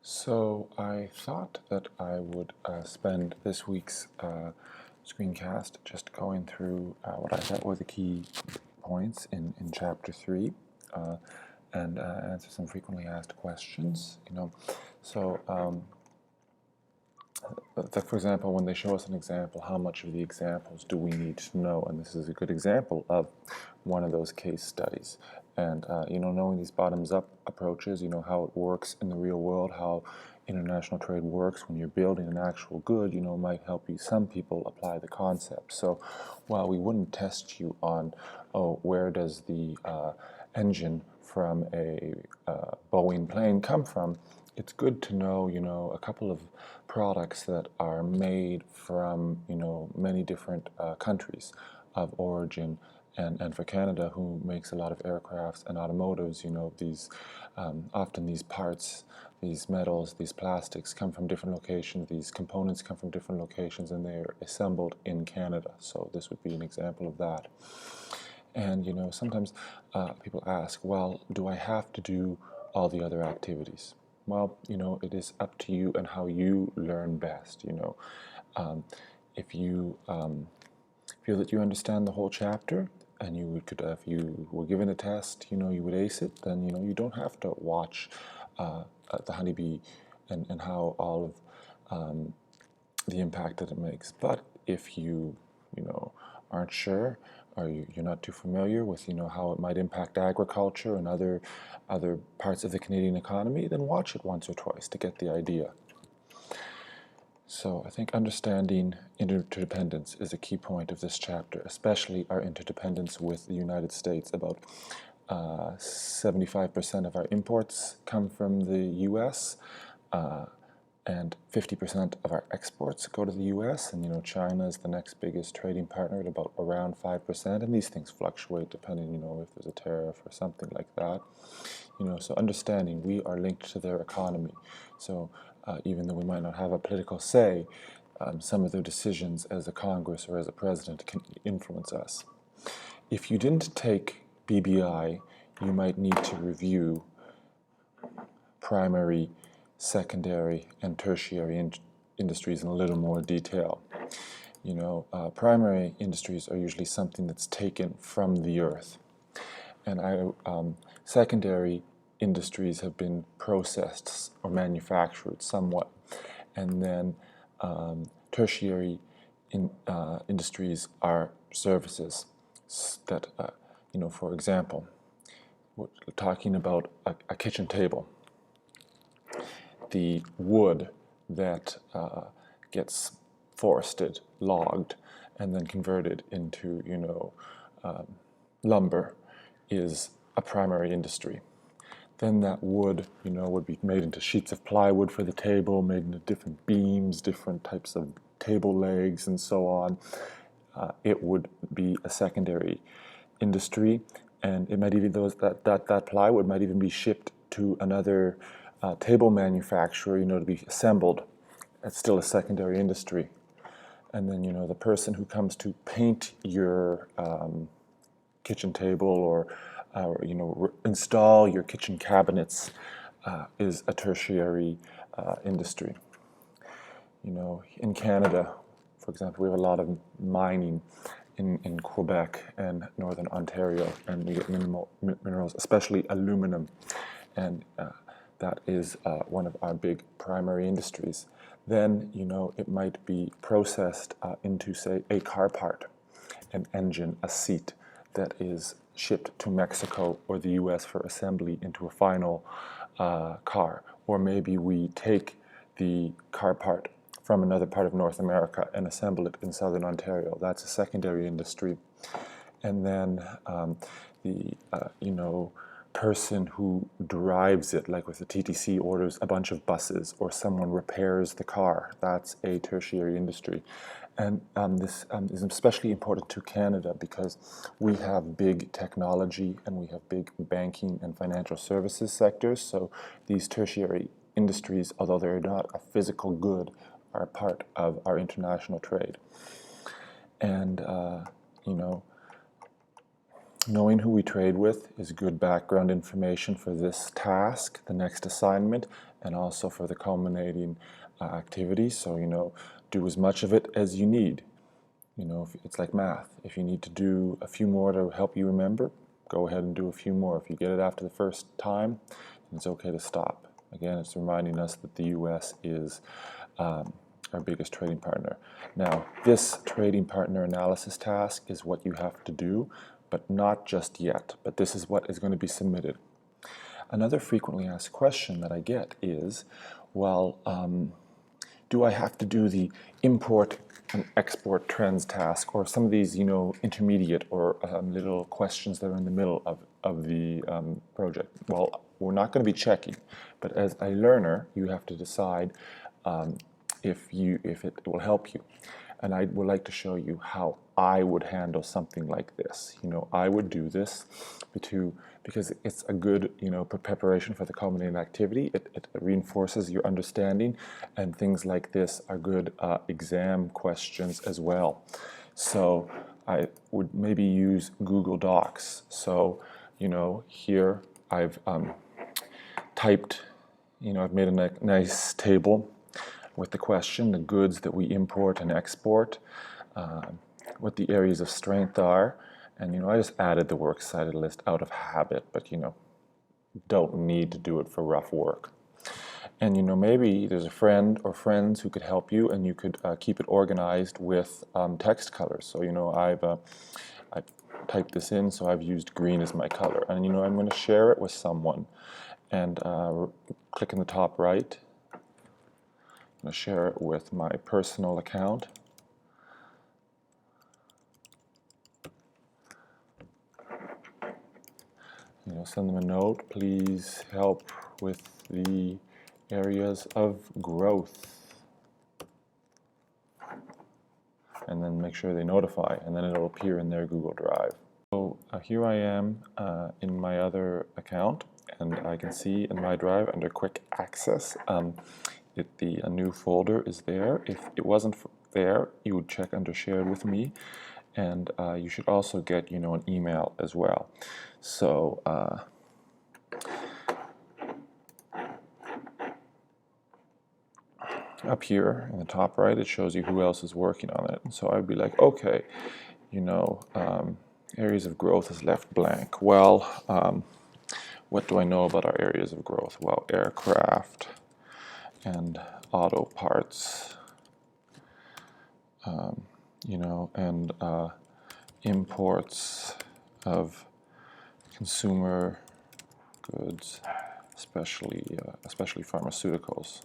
So I thought that I would spend this week's screencast just going through what I thought were the key points in Chapter 3 uh, and answer some frequently asked questions. So like for example, when they show us an example, how much of the examples do we need to know? And this is a good example of one of those case studies. And knowing these bottoms-up approaches, how it works in the real world, how international trade works when you're building an actual good, might help you. Some people apply the concept. So while we wouldn't test you on, where does the engine from a Boeing plane come from, it's good to know, a couple of products that are made from, many different countries of origin. And for Canada, who makes a lot of aircrafts and automotives, these often these parts, these metals, these plastics come from different locations. These components come from different locations, and they're assembled in Canada. So this would be an example of that. And sometimes people ask, well, do I have to do all the other activities? Well, it is up to you and how you learn best. If you feel that you understand the whole chapter, and if you were given a test, you would ace it, then you don't have to watch the honeybee and how all of the impact that it makes. But if you aren't sure, or you're not too familiar with how it might impact agriculture and other parts of the Canadian economy, then watch it once or twice to get the idea. So I think understanding interdependence is a key point of this chapter, especially our interdependence with the United States. About 75% of our imports come from the U.S., and 50% of our exports go to the U.S., and China is the next biggest trading partner at about around 5%, and these things fluctuate depending, if there's a tariff or something like that. So understanding we are linked to their economy. So even though we might not have a political say, some of their decisions as a Congress or as a president can influence us. If you didn't take BBI, you might need to review primary, secondary, and tertiary industries in a little more detail. Primary industries are usually something that's taken from the earth, and secondary industries have been processed or manufactured somewhat, and then tertiary industries are services that, for example, we're talking about a kitchen table. The wood that gets forested, logged, and then converted into, lumber is a primary industry. Then that wood, would be made into sheets of plywood for the table, made into different beams, different types of table legs, and so on. It would be a secondary industry, and it might even that plywood might even be shipped to another table manufacturer, to be assembled. It's still a secondary industry. And then, the person who comes to paint your kitchen table or install your kitchen cabinets is a tertiary industry. In Canada, for example, we have a lot of mining in Quebec and Northern Ontario, and we get minerals, especially aluminum, and that is one of our big primary industries. Then, it might be processed into, say, a car part, an engine, a seat, that is shipped to Mexico or the US for assembly into a final car. Or maybe we take the car part from another part of North America and assemble it in Southern Ontario. That's a secondary industry. And then the person who drives it, like with the TTC, orders a bunch of buses, or someone repairs the car. That's a tertiary industry. And this is especially important to Canada because we have big technology and we have big banking and financial services sectors. So these tertiary industries, although they're not a physical good, are part of our international trade. And, knowing who we trade with is good background information for this task, the next assignment, and also for the culminating activity. So, do as much of it as you need. It's like math. If you need to do a few more to help you remember, go ahead and do a few more. If you get it after the first time, it's okay to stop. Again, it's reminding us that the U.S. is our biggest trading partner. Now, this trading partner analysis task is what you have to do, but not just yet. But this is what is going to be submitted. Another frequently asked question that I get is, well, do I have to do the import and export trends task, or some of these, intermediate or little questions that are in the middle of the project? Well, we're not going to be checking, but as a learner, you have to decide if it will help you. And I would like to show you how I would handle something like this. I would do this because it's a good, preparation for the culminating activity. It reinforces your understanding, and things like this are good exam questions as well. So I would maybe use Google Docs. So, here I've typed, I've made a nice table with the question, the goods that we import and export, what the areas of strength are, and I just added the works cited list out of habit, but don't need to do it for rough work. And maybe there's a friend or friends who could help you, and you could keep it organized with text colors. So I've typed this in, so I've used green as my color, and I'm going to share it with someone, and click in the top right. I'm going to share it with my personal account. Send them a note. Please help with the areas of growth. And then make sure they notify, and then it'll appear in their Google Drive. So here I am in my other account, and I can see in my drive under Quick Access, a new folder is there. If it wasn't there, you would check under Shared with Me, and you should also get an email as well. So up here in the top right, it shows you who else is working on it. And so I'd be like, okay, areas of growth is left blank. Well, what do I know about our areas of growth? Well, aircraft and auto parts, and imports of consumer goods, especially pharmaceuticals.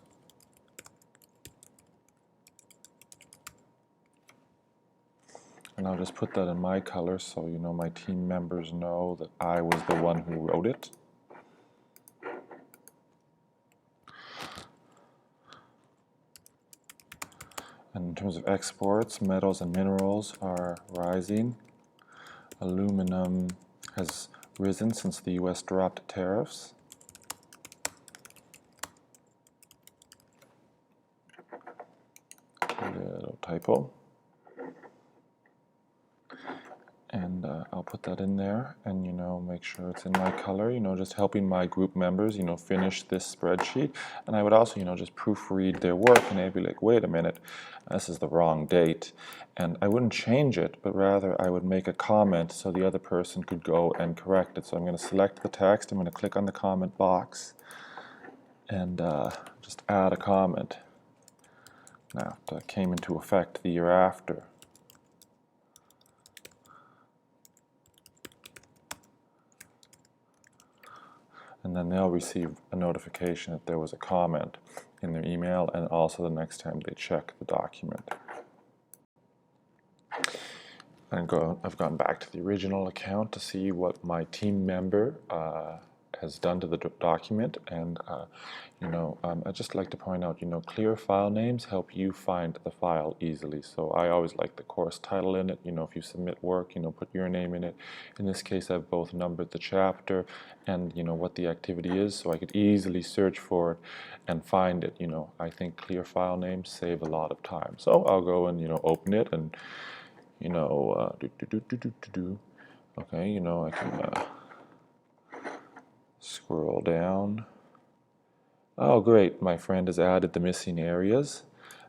And I'll just put that in my color so my team members know that I was the one who wrote it. And in terms of exports, metals and minerals are rising. Aluminum has risen since the U.S. dropped tariffs. A little typo. And I'll put that in there, and make sure it's in my color, just helping my group members finish this spreadsheet. And I would also just proofread their work, and they'd be like, wait a minute, this is the wrong date. And I wouldn't change it, but rather I would make a comment so the other person could go and correct it. So I'm going to select the text, I'm going to click on the comment box, and just add a comment. Now, that came into effect the year after. And then they'll receive a notification that there was a comment in their email, and also the next time they check the document. I've gone back to the original account to see what my team member has done to the document, and I'd just like to point out, clear file names help you find the file easily. So I always like the course title in it. If you submit work, put your name in it. In this case, I've both numbered the chapter and what the activity is, so I could easily search for it and find it. I think clear file names save a lot of time. So I'll go and open it, and okay, I can scroll down, Oh, great, my friend has added the missing areas.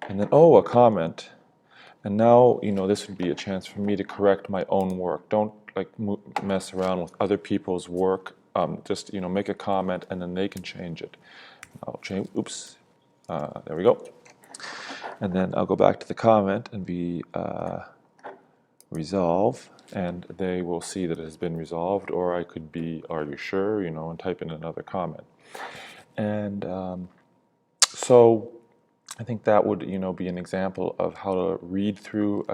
And then, oh, a comment. And now, this would be a chance for me to correct my own work. Don't like mess around with other people's work. Just, make a comment and then they can change it. I'll change, oops, there we go. And then I'll go back to the comment and be resolve, and they will see that it has been resolved, or I could be, are you sure, and type in another comment. And so I think that would, be an example of how to read through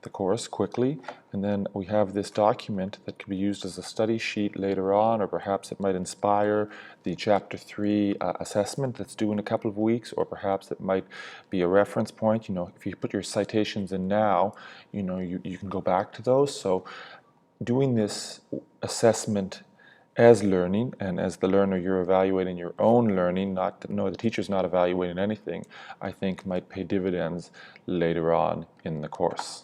the course quickly. And then we have this document that can be used as a study sheet later on, or perhaps it might inspire the Chapter 3 assessment that's due in a couple of weeks, or perhaps it might be a reference point. If you put your citations in now, you can go back to those. So doing this assessment as learning, and as the learner you're evaluating your own learning, the teacher's not evaluating anything, I think might pay dividends later on in the course.